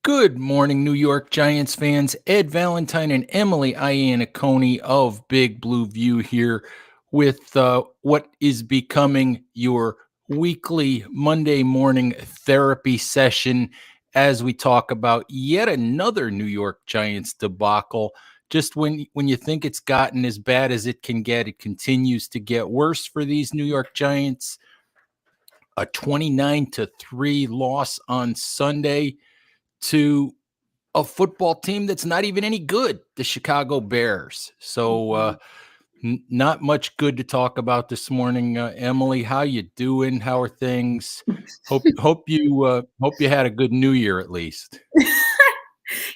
Good morning, New York Giants fans. Ed Valentine and Emily Iannaconi of Big Blue View here with what is becoming your weekly Monday morning therapy session as we talk about yet another New York Giants debacle. Just when you think it's gotten as bad as it can get, it continues to get worse for these New York Giants. A 29-3 loss on Sunday to a football team that's not even any good, the Chicago Bears. So not much good to talk about this morning. Emily, how you doing? How are things? Hope you had a good New Year at least.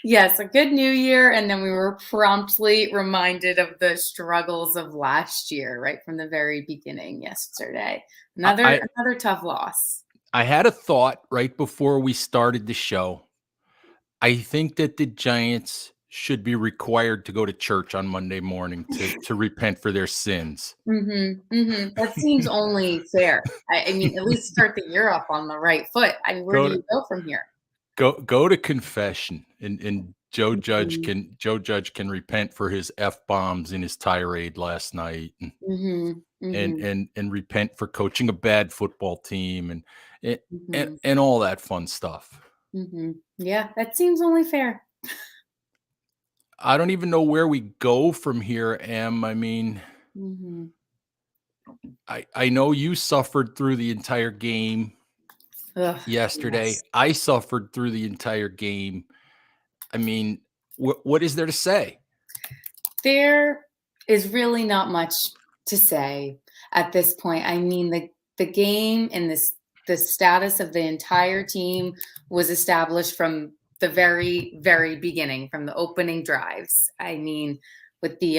Yes, a good New Year, and then we were promptly reminded of the struggles of last year, right from the very beginning yesterday. Another tough loss. I had a thought right before we started the show. I think that the Giants should be required to go to church on Monday morning to repent for their sins. That seems only fair. I mean, at least start the year off on the right foot. I mean, where Go do to you go from here? go to confession, and Joe Judge Mhm, can repent for his F-bombs in his tirade last night, and mhm, and mhm, and and repent for coaching a bad football team and and, mhm, and all that fun stuff. Yeah, that seems only fair. I don't even know where we go from here, Em. I mean, Mhm. I know you suffered through the entire game Ugh, yesterday. yes. I suffered through the entire game. I mean, what is there to say? There is really not much to say at this point. I mean, the game and the status of the entire team was established from the very beginning, from the opening drives. I mean, with the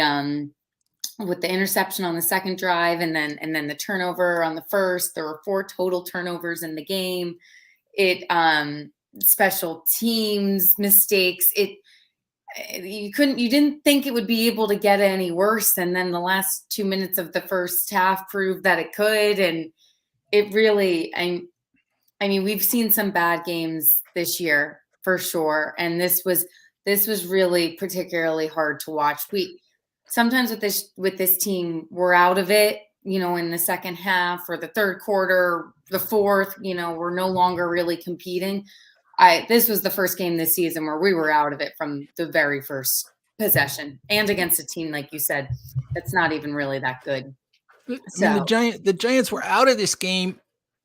interception on the second drive and then the turnover on the first, there were four total turnovers in the game. It special teams mistakes. You didn't think it would be able to get any worse, and then the last 2 minutes of the first half proved that it could. And it really, I mean, we've seen some bad games this year for sure, and this was really particularly hard to watch. We sometimes with this team, we're out of it, in the second half or the third quarter, the fourth, we're no longer really competing. This was the first game this season where we were out of it from the very first possession, and against a team, like you said, that's not even really that good. I mean, So the Giants were out of this game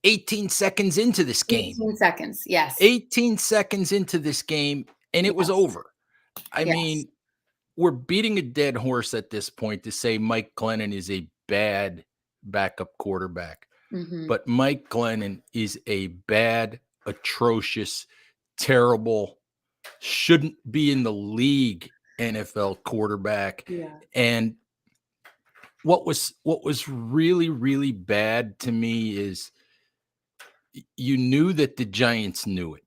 18 seconds into this game. 18 seconds. Yes. 18 seconds into this game, and it was Yes. over. I Yes. mean, we're beating a dead horse at this point to say Mike Glennon is a bad backup quarterback. Hmm. But Mike Glennon is a bad, atrocious, terrible, shouldn't be in the league NFL quarterback. Yeah. And what was really, really bad to me is you knew that the Giants knew it.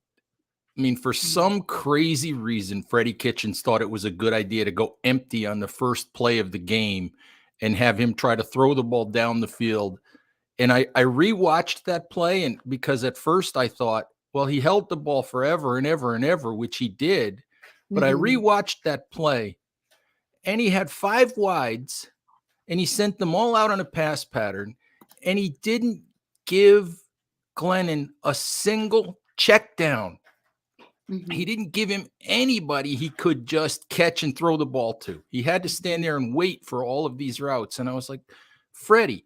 I mean, for Mhm. some crazy reason, Freddie Kitchens thought it was a good idea to go empty on the first play of the game and have him try to throw the ball down the field. And I rewatched that play, and because at first I thought, well, he held the ball forever and ever and ever, which he did. But I Mhm. rewatched that play, and he had five wides, and he sent them all out on a pass pattern, and he didn't give Glennon a single check down. He Mhm. didn't give him anybody he could just catch and throw the ball to. He had to stand Mhm. there and wait for all of these routes. And I was like, Freddie,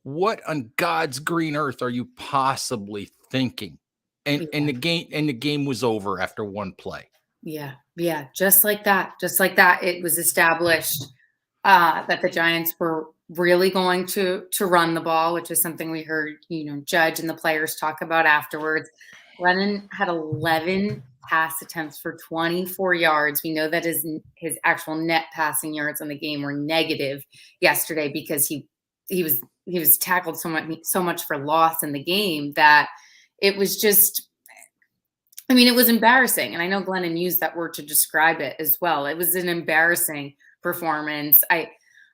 what on God's green earth are you possibly thinking? And Yeah. the game was over after one play. Yeah. Yeah. Just like that. Just like that. It was established that the Giants were really going to run the ball, which is something we heard, Judge and the players talk about afterwards. Lennon had 11 pass attempts for 24 yards. We know that his actual net passing yards on the game were negative yesterday because he was tackled so much for loss in the game that it was just, I mean, it was embarrassing. And I know Glennon used that word to describe it as well. It was an embarrassing performance.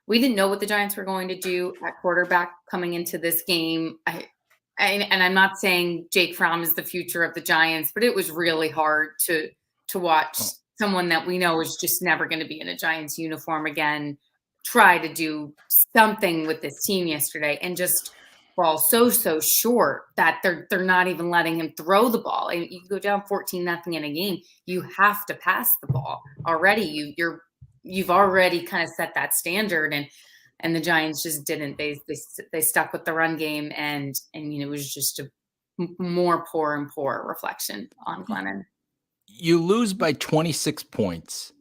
We didn't know what the Giants were going to do at quarterback coming into this game. And I'm not saying Jake Fromm is the future of the Giants, but it was really hard to watch Oh, someone that we know is just never going to be in a Giants uniform again try to do something with this team yesterday and just fall so short that they're not even letting him throw the ball. And you go down 14-0 in a game, you have to pass the ball already. You've already kind of set that standard, and the Giants just didn't. They stuck with the run game, and it was just a more poor and poor reflection on Glennon. you lose by 26 points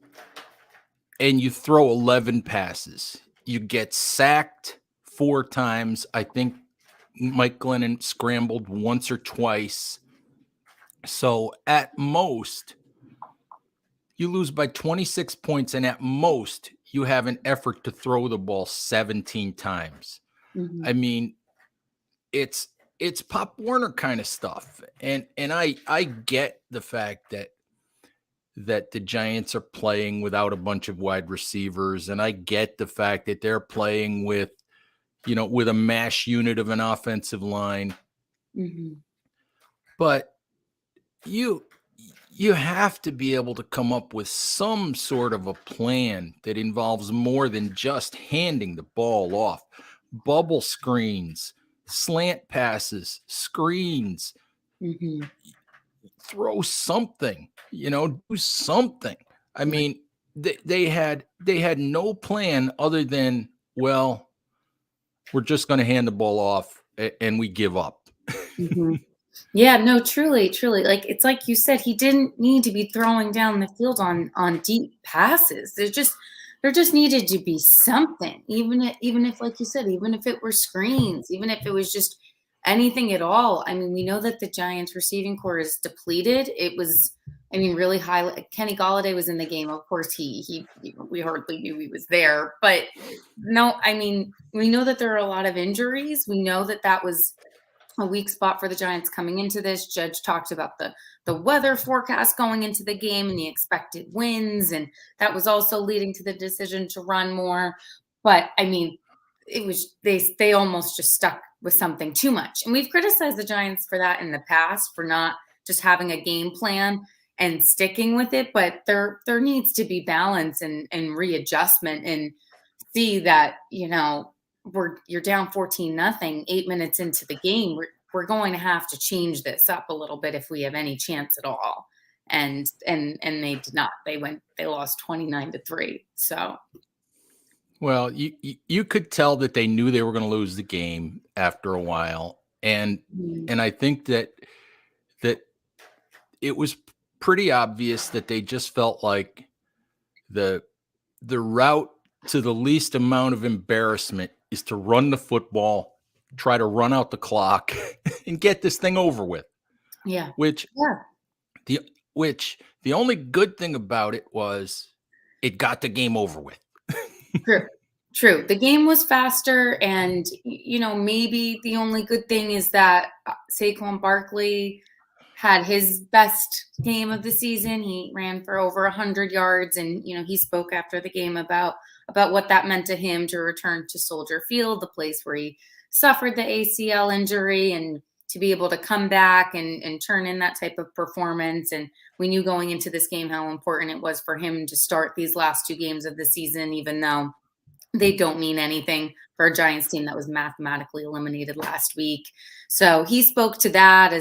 and you throw 11 passes. You get sacked 4 times. I think Mike Glennon scrambled once or twice. So at most, you lose by 26 points, and at most, you have an effort to throw the ball 17 times. Mm-hmm. I mean, it's Pop Warner kind of stuff. And I get the fact that the Giants are playing without a bunch of wide receivers, and I get the fact that they're playing with a mash unit of an offensive line. Mm-hmm. But you have to be able to come up with some sort of a plan that involves more than just handing the ball off. Bubble screens, slant passes, screens. Mm-hmm. Throw something, do something. I Right. mean, they had no plan other than, well, we're just going to hand the ball off and we give up. Mm-hmm. Yeah, no, truly, truly. Like it's like you said, he didn't need to be throwing down the field on deep passes. There just needed to be something, even if like you said, even if it were screens, even if it was just anything at all. I mean, we know that the Giants receiving core is depleted. It was, I mean, really high. Like, Kenny Golladay was in the game. Of course, he we hardly knew he was there, but no, I mean, we know that there are a lot of injuries. We know that was a weak spot for the Giants coming into this. Judge talked about the weather forecast going into the game and the expected winds, and that was also leading to the decision to run more. But I mean, it was they almost just stuck with something too much. And we've criticized the Giants for that in the past, for not just having a game plan and sticking with it. But there needs to be balance and readjustment, and see that, you're down 14-0, 8 minutes into the game. We're going to have to change this up a little bit if we have any chance at all. And they did not. They lost 29-3. So Well, you could tell that they knew they were going to lose the game after a while, and mm, I think that it was pretty obvious that they just felt like the route to the least amount of embarrassment is to run the football, try to run out the clock, and get this thing over with. yeah. Which Yeah. the the only good thing about it was it got the game over with. True. True. The game was faster, and maybe the only good thing is that Saquon Barkley had his best game of the season. He ran for over 100 yards, and he spoke after the game about what that meant to him to return to Soldier Field, the place where he suffered the ACL injury, and to be able to come back and turn in that type of performance. And we knew going into this game how important it was for him to start these last 2 games of the season, even though they don't mean anything for a Giants team that was mathematically eliminated last week. So he spoke to that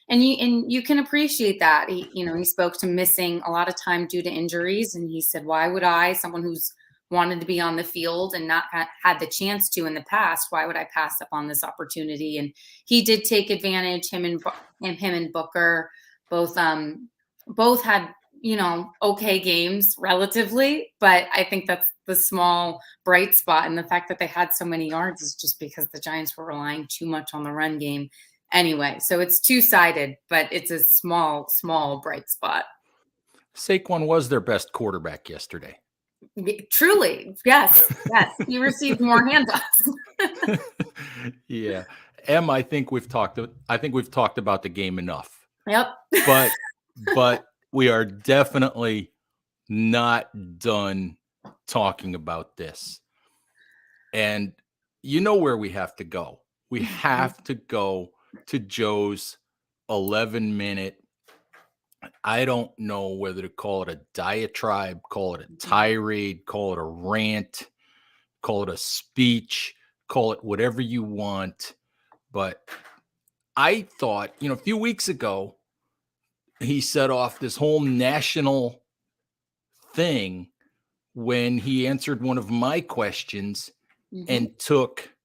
and you can appreciate that. He spoke to missing a lot of time due to injuries, and he said, "Why would I, someone who's wanted to be on the field and not had the chance to in the past, why would I pass up on this opportunity?" And he did take advantage. Him and Booker both had okay games relatively, but I think that's the small bright spot. And the fact that they had so many yards is just because the Giants were relying too much on the run game anyway. So it's two-sided, but it's a small bright spot. Saquon was their best quarterback yesterday. Truly, yes, he received more handoffs. Yeah. Em, I think we've talked about the game enough. Yep. But we are definitely not done talking about this. And you know where we have to go. We have to go to Joe's 11-minute I don't know whether to call it a diatribe, call it a Mhm. tirade, call it a rant, call it a speech, call it whatever you want. But I thought, a few weeks ago, he set off this whole national thing when he answered one of my questions Mhm. and took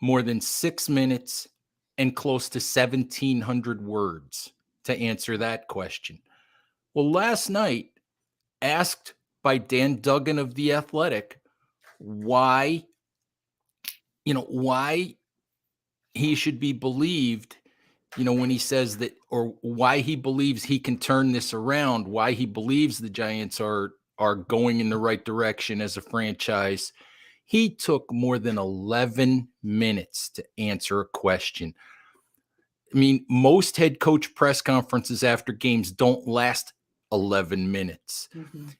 more than 6 minutes and close to 1,700 words to answer that question. Well, last night, asked by Dan Duggan of The Athletic why, why he should be believed, when he says that, or why he believes he can turn this around, why he believes the Giants are going in the right direction as a franchise. He took more than 11 minutes to answer a question. I mean, most head coach press conferences after games don't last 11 minutes. Mhm.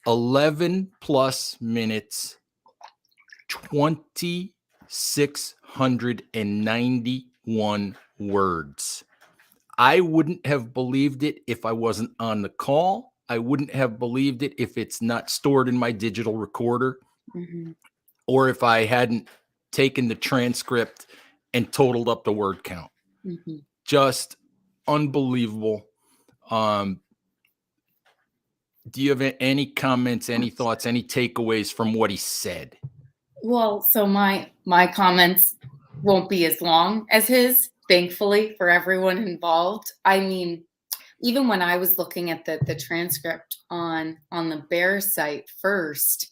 11 plus minutes, 2,691 words. I wouldn't have believed it if I wasn't on the call. I wouldn't have believed it if it's not stored in my digital recorder, Mhm. or if I hadn't taken the transcript and totaled up the word count. Mhm. Just unbelievable. Um, do you have any comments, any thoughts, any takeaways from what he said? Well, so my comments won't be as long as his, thankfully for everyone involved. I mean, even when I was looking at the transcript on the Bears site first,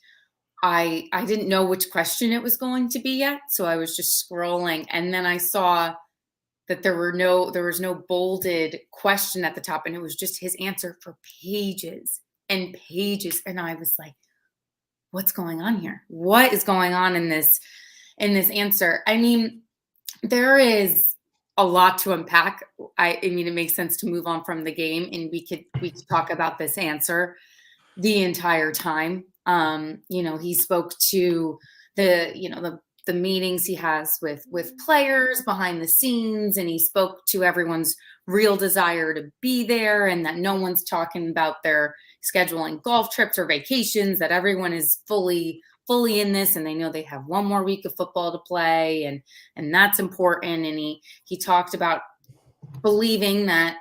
I didn't know which question it was going to be yet, so I was just scrolling, and then I saw that there was no bolded question at the top, and it was just his answer for pages and pages, and I was like, what's going on here? What is going on in this answer? I mean, there is a lot to unpack. I mean, it makes sense to move on from the game, and we could talk about this answer the entire time. He spoke to the meetings he has with players behind the scenes, and he spoke to everyone's real desire to be there, and that no one's talking about their scheduling golf trips or vacations, that everyone is fully in this, and they know they have one more week of football to play, and that's important. And he talked about believing that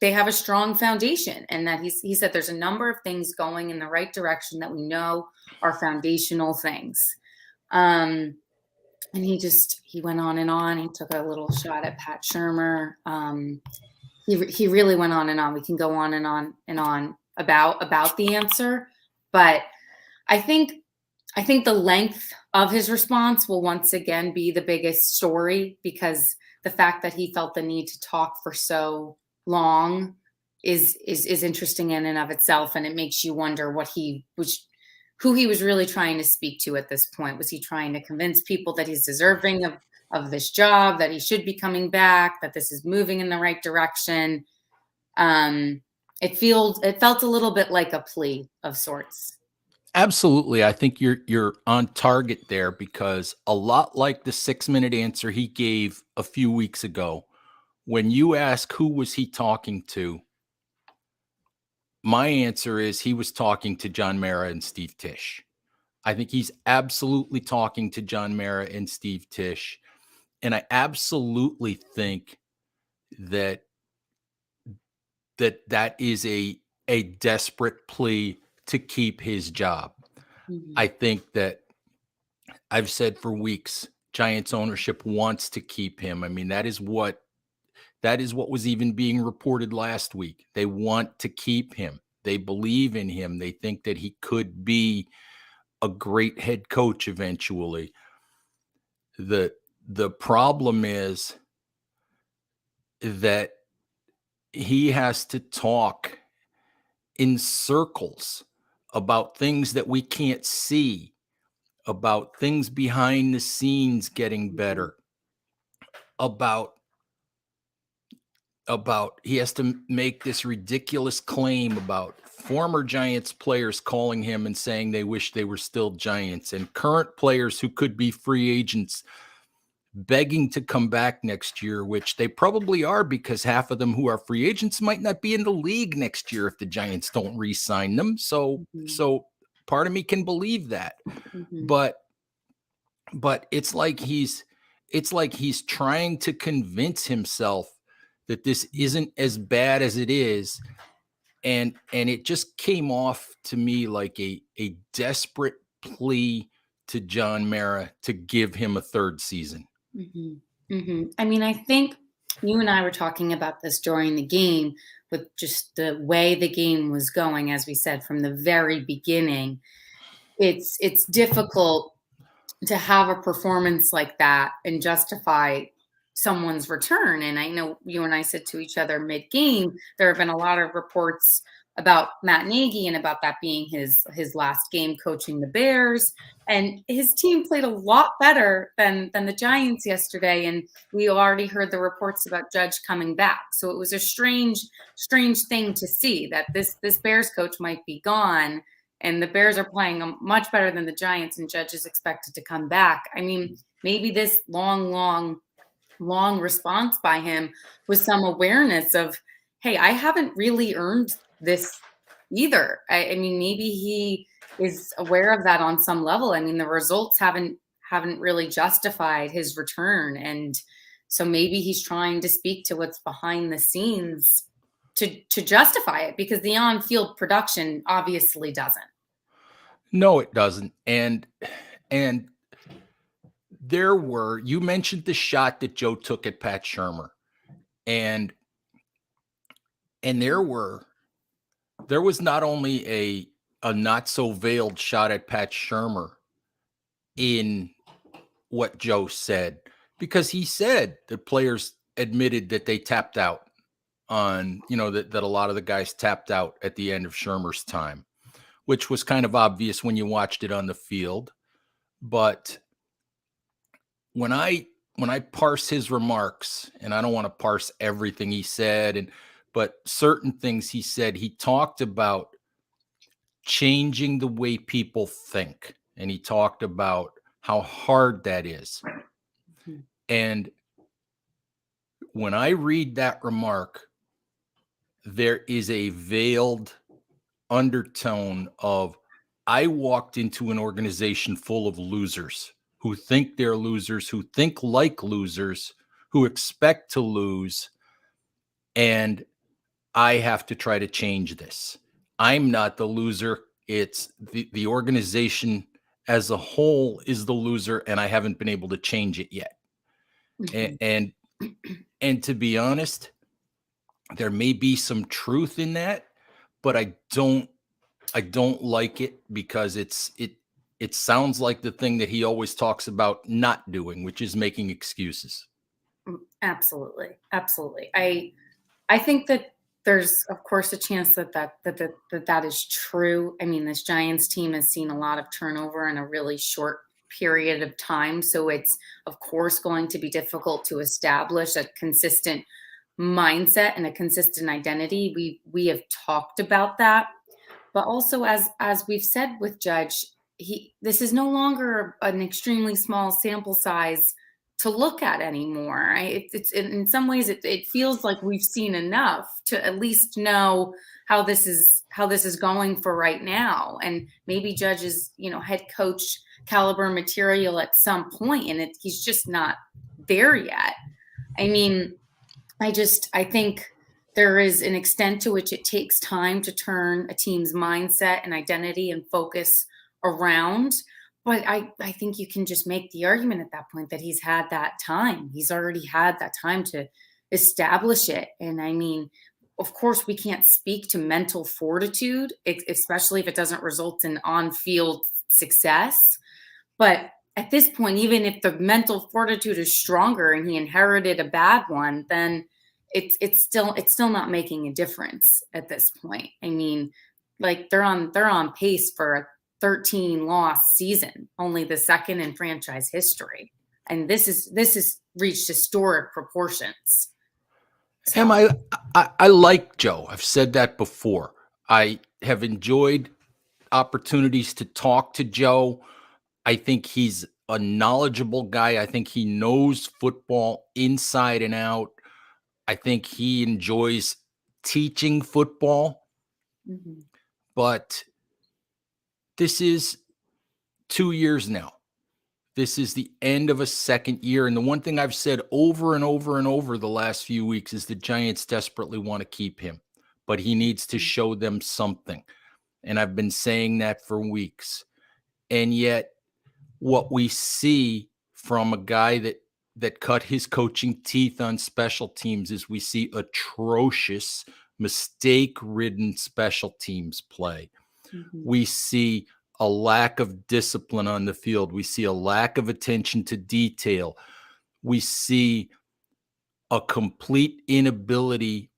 they have a strong foundation, and that he said there's a number of things going in the right direction that we know are foundational things. Um, and he went on and on. He took a little shot at Pat Shermer. He really went on and on. We can go on and on and on about the answer, but I think I think the length of his response will once again be the biggest story, because the fact that he felt the need to talk for so long is interesting in and of itself, and it makes you wonder who he was really trying to speak to at this point. Was he trying to convince people that he's deserving of this job, that he should be coming back, that this is moving in the right direction? It felt a little bit like a plea of sorts. Absolutely. I think you're on target there, because a lot like the 6-minute answer he gave a few weeks ago, when you ask who was he talking to, my answer is he was talking to John Mara and Steve Tisch. I think he's absolutely talking to John Mara and Steve Tisch. And I absolutely think that that is a desperate plea to keep his job. Mhm. I think that I've said for weeks, Giants ownership wants to keep him. I mean, that is what was even being reported last week. They want to keep him. They believe in him. They think that he could be a great head coach eventually. The the problem is that he has to talk in circles about things that we can't see, about things behind the scenes getting Mhm. better, about he has to make this ridiculous claim about former Giants players calling him and saying they wish they were still Giants, and current players who could be free agents begging to come back next year, which they probably are because half of them who are free agents might not be in the league next year if the Giants don't re-sign them. So part of me can believe that. But it's like he's trying to convince himself that this isn't as bad as it is. And it just came off to me like a desperate plea to John Mara to give him a third season. I mean, I think you and I were talking about this during the game with just the way the game was going, as we said from the very beginning. It's difficult to have a performance like that and justify someone's return. And I know you and I said to each other mid-game, there have been a lot of reports about Matt Nagy and about that being his last game coaching the Bears. And his team played a lot better than the Giants yesterday. And we already heard the reports about Judge coming back. So it was a strange thing to see that this Bears coach might be gone. And the Bears are playing much better than the Giants, and Judge is expected to come back. I mean, maybe this long response by him was some awareness of, hey, I haven't really earned this either. I mean, maybe he is aware of that on some level. I mean, the results haven't really justified his return. And so maybe he's trying to speak to what's behind the scenes to justify it, because the on-field production obviously doesn't. No, it doesn't. And you mentioned the shot that Joe took at Pat Shurmur, and there was not only a not so veiled shot at Pat Shurmur in what Joe said, because he said that players admitted that they tapped out on, that a lot of the guys tapped out at the end of Shurmur's time, which was kind of obvious when you watched it on the field. But when I parse his remarks, and I don't want to parse everything he said, but certain things he said, he talked about changing the way people think. And he talked about how hard that is. And when I read that remark, there is a veiled undertone of, I walked into an organization full of losers who think they're losers, who think like losers, who expect to lose, and I have to try to change this. I'm not the loser. It's the organization as a whole is the loser, and I haven't been able to change it yet. And to be honest, there may be some truth in that, but I don't like it, because it sounds like the thing that he always talks about not doing, which is making excuses. Absolutely. I think that there's, of course, a chance that is true. I mean, this Giants team has seen a lot of turnover in a really short period of time. So it's, of course, going to be difficult to establish a consistent mindset and a consistent identity. We have talked about that. But also, as we've said with Judge, this is no longer an extremely small sample size to look at anymore. It's in some ways it feels like we've seen enough to at least know how this is going for right now. And maybe Judge is, head coach caliber material at some point, and he's just not there yet. I mean, I think there is an extent to which it takes time to turn a team's mindset and identity and focus around. But I think you can just make the argument at that point that he's had that time. He's already had that time to establish it. And I mean, of course, we can't speak to mental fortitude, especially if it doesn't result in on-field success. But at this point, even if the mental fortitude is stronger and he inherited a bad one, then it's still not making a difference at this point. I mean, like they're on pace for a 13-loss season, only the second in franchise history, and this is reached historic proportions. So. Em, I like Joe. I've said that before. I have enjoyed opportunities to talk to Joe. I think he's a knowledgeable guy. I think he knows football inside and out. I think he enjoys teaching football, Mhm. but this is 2 years now. This is the end of a second year. And the one thing I've said over and over and over the last few weeks is the Giants desperately want to keep him, but he needs to show them something. And I've been saying that for weeks. And yet, what we see from a guy that cut his coaching teeth on special teams is we see atrocious, mistake-ridden special teams play. Mhm. We see a lack of discipline on the field. We see a lack of attention to detail. We see a complete inability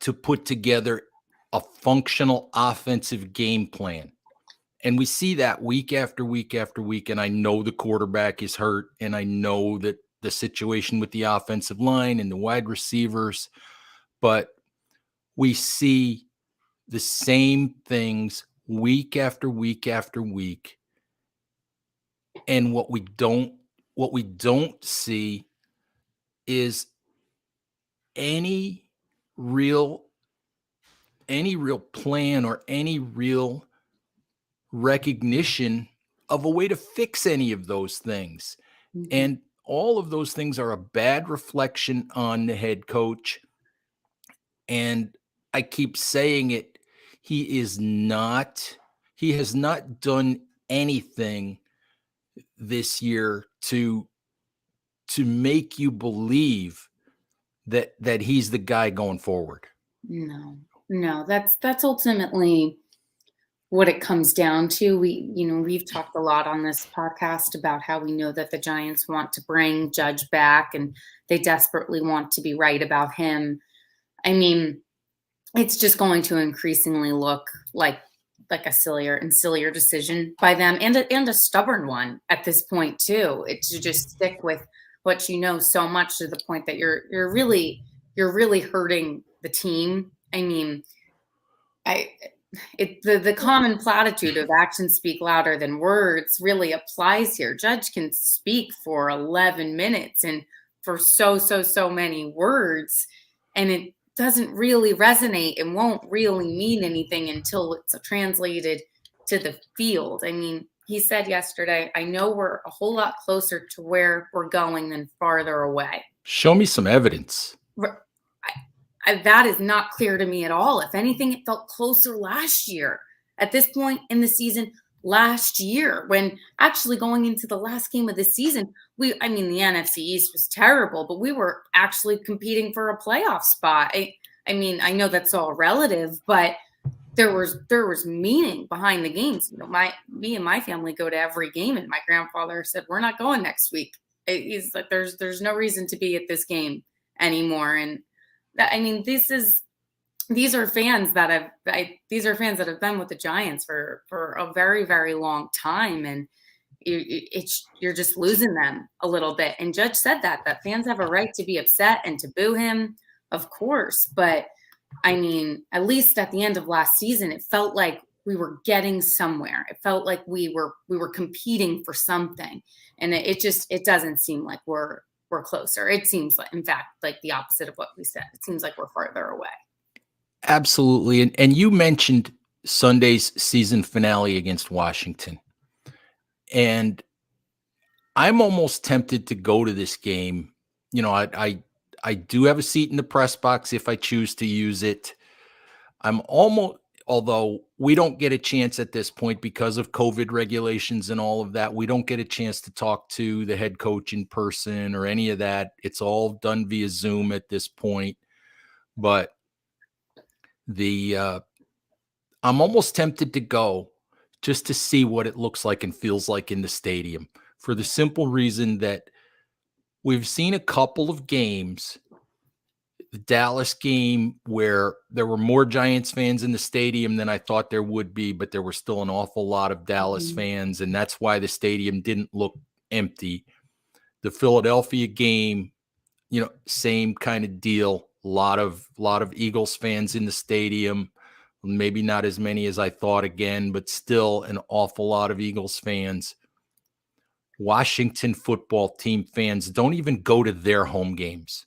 to put together a functional offensive game plan. And we see that week after week after week. And I know the quarterback is hurt, and I know that the situation with the offensive line and the wide receivers, but we see the same things week after week after week. And what we don't see is any real plan or any real recognition of a way to fix any of those things. Mhm. And all of those things are a bad reflection on the head coach. And I keep saying it, he has not done anything this year to make you believe that he's the guy going forward. No, no, that's ultimately what it comes down to. We've talked a lot on this podcast about how we know that the Giants want to bring Judge back and they desperately want to be right about him. I mean, it's just going to increasingly look like a sillier and sillier decision by them, and a stubborn one at this point too. It's to just stick with what you know so much to the point that you're really hurting the team. I mean, I the common platitude of actions speak louder than words really applies here. Judge can speak for 11 minutes and for so many words, and it doesn't really resonate and won't really mean anything until it's translated to the field. I mean, he said yesterday, I know we're a whole lot closer to where we're going than farther away. Show me some evidence. That is not clear to me at all. If anything, it felt closer last year at this point in the season last year, when actually going into the last game of the season, the NFC East was terrible, but we were actually competing for a playoff spot. I mean, I know that's all relative, but there was meaning behind the games. Me and my family go to every game, and my grandfather said, "We're not going next week." He's like, "There's no reason to be at this game anymore." And these are fans that have been with the Giants for a very, very long time, and you're just losing them a little bit. And Judge said that fans have a right to be upset and to boo him, of course. But I mean, at least at the end of last season, it felt like we were getting somewhere. It felt like we were competing for something, and it doesn't seem like we're closer. It seems like, in fact, like the opposite of what we said. It seems like we're farther away. Absolutely. And you mentioned Sunday's season finale against Washington. And I'm almost tempted to go to this game. I do have a seat in the press box if I choose to use it. Although we don't get a chance at this point because of COVID regulations and all of that, we don't get a chance to talk to the head coach in person or any of that. It's all done via Zoom at this point. But I'm almost tempted to go just to see what it looks like and feels like in the stadium, for the simple reason that we've seen a couple of games. The Dallas game, where there were more Giants fans in the stadium than I thought there would be, but there were still an awful lot of Dallas Mhm. fans, and that's why the stadium didn't look empty. The Philadelphia game, same kind of deal. A lot of Eagles fans in the stadium. Maybe not as many as I thought again, but still an awful lot of Eagles fans. Washington football team fans don't even go to their home games.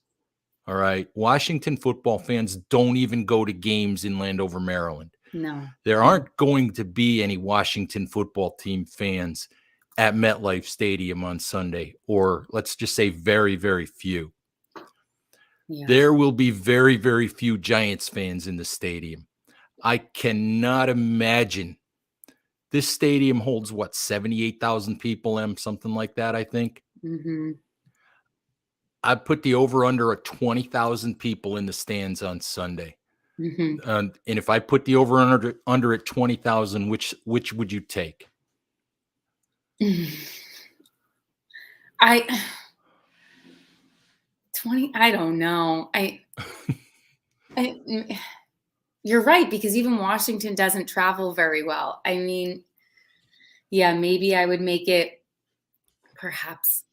All right. Washington football fans don't even go to games in Landover, Maryland. No. There aren't going to be any Washington football team fans at MetLife Stadium on Sunday, or let's just say very, very few. Yeah. There will be very, very few Giants fans in the stadium. I cannot imagine. This stadium holds what, 78,000 people, something like that, I think. Mm-hmm. I put the over under at 20,000 people in the stands on Sunday. Mm-hmm. And if I put the over under at 20,000, which would you take? I 20, I don't know. You're right, because even Washington doesn't travel very well. I mean, yeah, maybe I would make it perhaps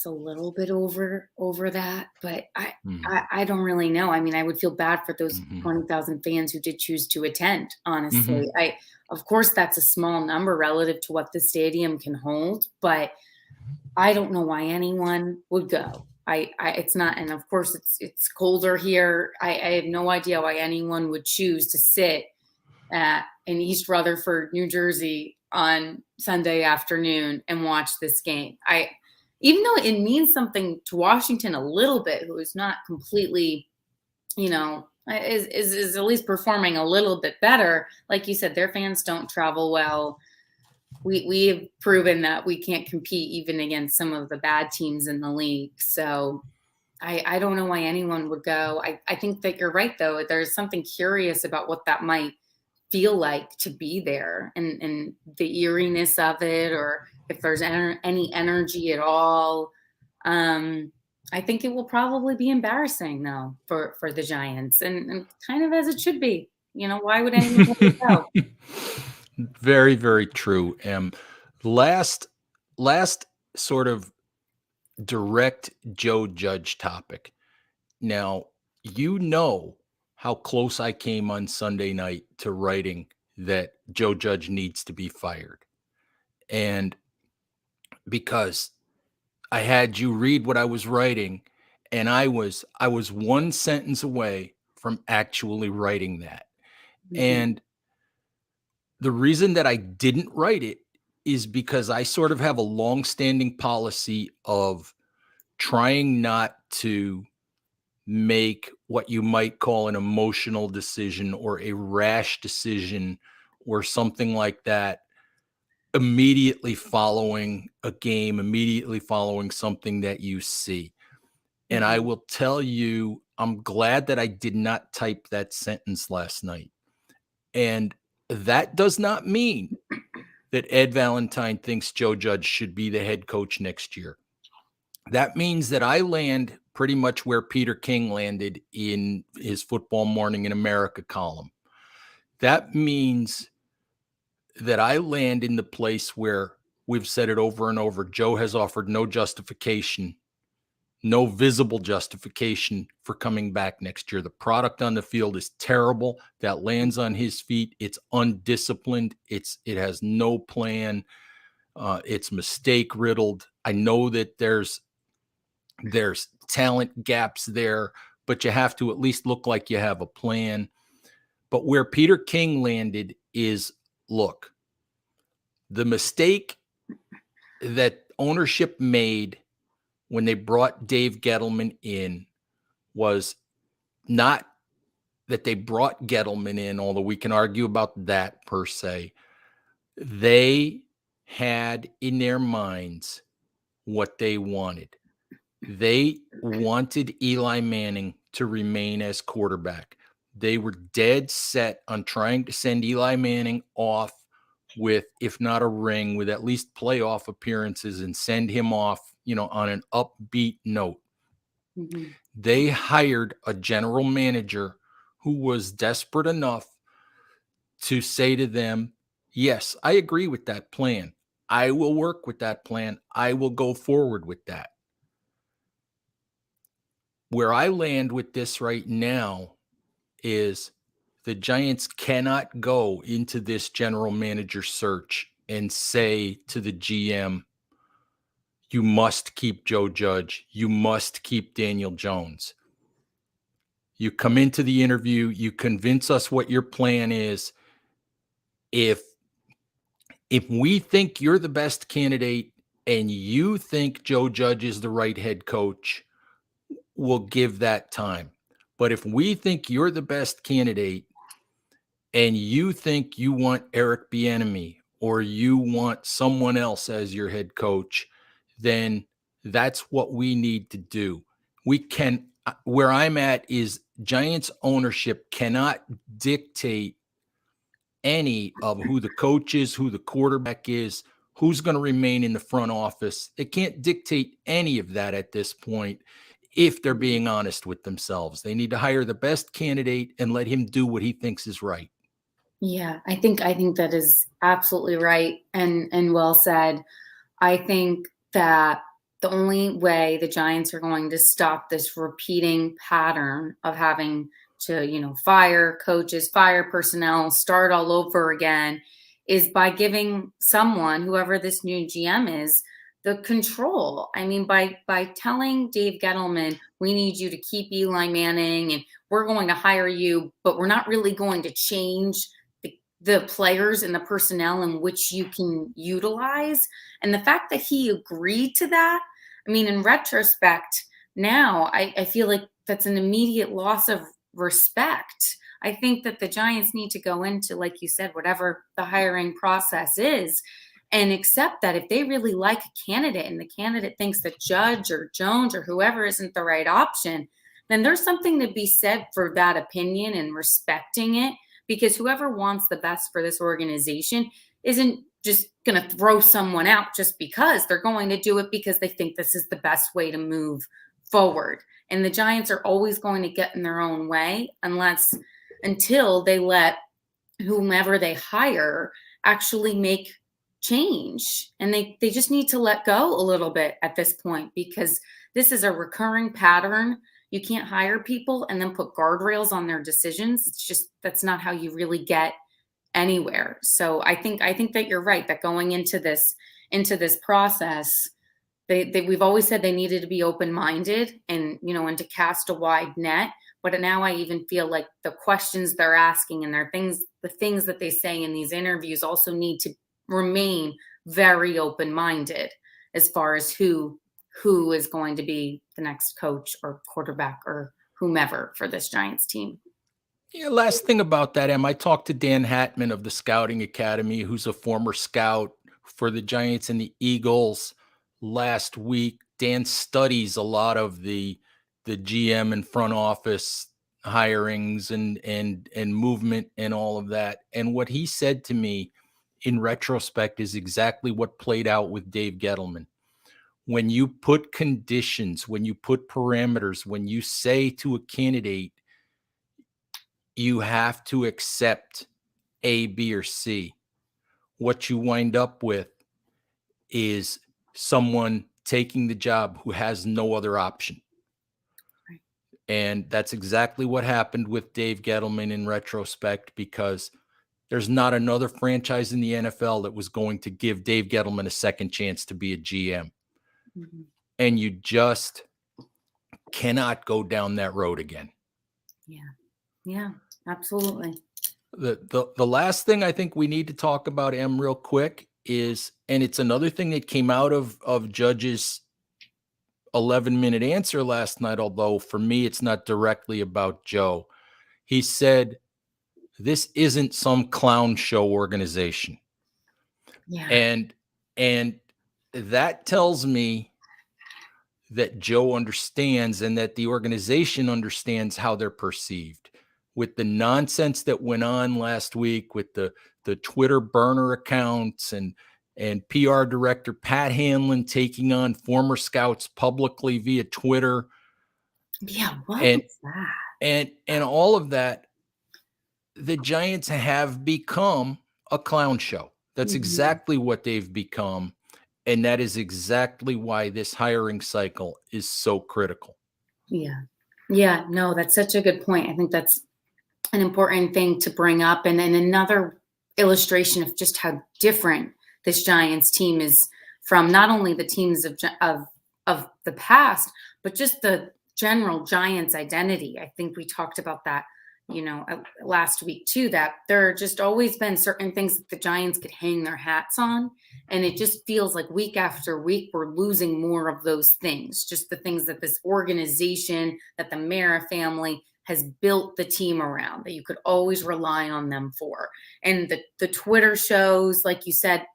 a little bit over that, but I don't really know. I mean, I would feel bad for those 20,000 fans who did choose to attend, honestly. Of course, that's a small number relative to what the stadium can hold, but I don't know why anyone would go. It's not, and of course it's colder here. I have no idea why anyone would choose to sit in East Rutherford, New Jersey on Sunday afternoon and watch this game. Even though it means something to Washington a little bit, who is not completely, is at least performing a little bit better. Like you said, their fans don't travel well. We have proven that we can't compete even against some of the bad teams in the league. So I don't know why anyone would go. I think that you're right, though. There's something curious about what that might feel like to be there, and the eeriness of it, or if there's any energy at all. I think it will probably be embarrassing, though, for the Giants, and kind of as it should be. Why would anyone go? Very, very true. Last sort of direct Joe Judge topic. Now, how close I came on Sunday night to writing that Joe Judge needs to be fired. And because I had you read what I was writing, and I was one sentence away from actually writing that. And the reason that I didn't write it is because I sort of have a long-standing policy of trying not to make what you might call an emotional decision or a rash decision or something like that immediately following a game, immediately following something that you see. And I will tell you, I'm glad that I did not type that sentence last night. And that does not mean that Ed Valentine thinks Joe Judge should be the head coach next year. That means that I land pretty much where Peter King landed in his Football Morning in America column. That means that I land in the place where we've said it over and over. Joe has offered no justification, no visible justification for coming back next year. The product on the field is terrible. That lands on his feet. It's undisciplined. It has no plan. It's mistake riddled. I know that there's talent gaps there, but you have to at least look like you have a plan. But where Peter King landed is, look, the mistake that ownership made when they brought Dave Gettleman in was not that they brought Gettleman in, although we can argue about that per se. They had in their minds what they wanted. They wanted Eli Manning to remain as quarterback. They were dead set on trying to send Eli Manning off with, if not a ring, with at least playoff appearances and send him off, on an upbeat note. They hired a general manager who was desperate enough to say to them, yes, I agree with that plan. I will work with that plan. I will go forward with that. Where I land with this right now is the Giants cannot go into this general manager search and say to the GM, you must keep Joe Judge. You must keep Daniel Jones. You come into the interview, you convince us what your plan is. If we think you're the best candidate and you think Joe Judge is the right head coach, we'll give that time. But if we think you're the best candidate and you think you want Eric Bieniemy or you want someone else as your head coach, then that's what we need to do. We can, where I'm at is Giants ownership cannot dictate any of who the coach is, who the quarterback is, who's going to remain in the front office. They can't dictate any of that at this point if they're being honest with themselves. They need to hire the best candidate and let him do what he thinks is right. Yeah, I think that is absolutely right and well said. I think that the only way the Giants are going to stop this repeating pattern of having to, fire coaches, fire personnel, start all over again is by giving someone, whoever this new GM is, the control. I mean, by telling Dave Gettleman, we need you to keep Eli Manning and we're going to hire you, but we're not really going to change the players and the personnel in which you can utilize. And the fact that he agreed to that, I mean, in retrospect, now I feel like that's an immediate loss of respect. I think that the Giants need to go into, like you said, whatever the hiring process is, and accept that if they really like a candidate and the candidate thinks that Judge or Jones or whoever isn't the right option, then there's something to be said for that opinion and respecting it. Because whoever wants the best for this organization isn't just going to throw someone out just because. They're going to do it because they think this is the best way to move forward. And the Giants are always going to get in their own way until they let whomever they hire actually make change. And they just need to let go a little bit at this point, because this is a recurring pattern. You can't hire people and then put guardrails on their decisions. It's just, that's not how you really get anywhere. So I think that you're right, that going into this process, we've always said they needed to be open-minded and to cast a wide net. But now I even feel like the questions they're asking and the things that they say in these interviews also need to remain very open-minded as far as who is going to be the next coach or quarterback or whomever for this Giants team. Yeah, last thing about that, Em, I talked to Dan Hatman of the Scouting Academy, who's a former scout for the Giants and the Eagles last week. Dan studies a lot of the GM and front office hirings and movement and all of that. And what he said to me in retrospect is exactly what played out with Dave Gettleman. When you put conditions, when you put parameters, when you say to a candidate, you have to accept A, B, or C, what you wind up with is someone taking the job who has no other option. Right. And that's exactly what happened with Dave Gettleman in retrospect, because there's not another franchise in the NFL that was going to give Dave Gettleman a second chance to be a GM. Mm-hmm. And you just cannot go down that road again. Yeah, absolutely. The last thing I think we need to talk about, Em, real quick is, and it's another thing that came out of Judge's 11-minute answer last night, although for me it's not directly about Joe. He said, this isn't some clown show organization. Yeah. And that tells me that Joe understands and that the organization understands how they're perceived. With the nonsense that went on last week with the Twitter burner accounts and PR director Pat Hanlon taking on former scouts publicly via Twitter. Yeah, what was that? And all of that, the Giants have become a clown show. That's exactly what they've become. And that is exactly why this hiring cycle is so critical. Yeah, no, that's such a good point. I think that's an important thing to bring up. And then another illustration of just how different this Giants team is from not only the teams of the past, but just the general Giants identity. I think we talked about that, last week too, that there are just always been certain things that the Giants could hang their hats on. And it just feels like week after week, we're losing more of those things, just the things that this organization, that the Mara family has built the team around, that you could always rely on them for. And the Twitter shows, like you said,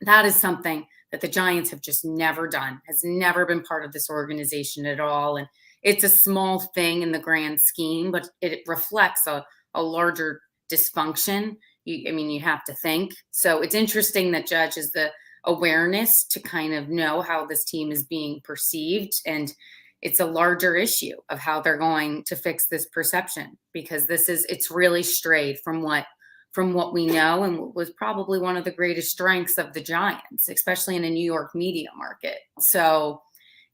that is something that the Giants have just never done, has never been part of this organization at all. And it's a small thing in the grand scheme, but it reflects a larger dysfunction. You have to think. So it's interesting that Judge has the awareness to kind of know how this team is being perceived. And it's a larger issue of how they're going to fix this perception, because it's really strayed from what we know, and was probably one of the greatest strengths of the Giants, especially in a New York media market. So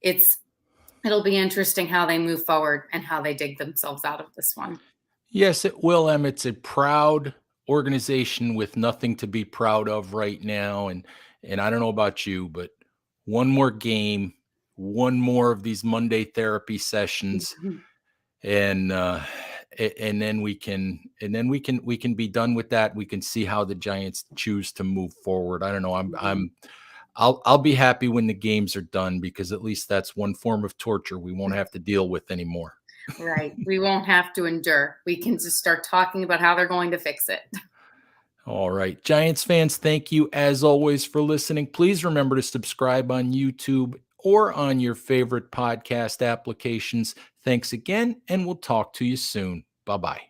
it'll be interesting how they move forward and how they dig themselves out of this one. Yes, it will, Em. It's a proud organization with nothing to be proud of right now. And I don't know about you, but one more game, one more of these Monday therapy sessions, and then we can be done with that. We can see how the Giants choose to move forward. I don't know. I'll be happy when the games are done, because at least that's one form of torture we won't have to deal with anymore. Right. We won't have to endure. We can just start talking about how they're going to fix it. All right. Giants fans, thank you as always for listening. Please remember to subscribe on YouTube or on your favorite podcast applications. Thanks again, and we'll talk to you soon. Bye bye.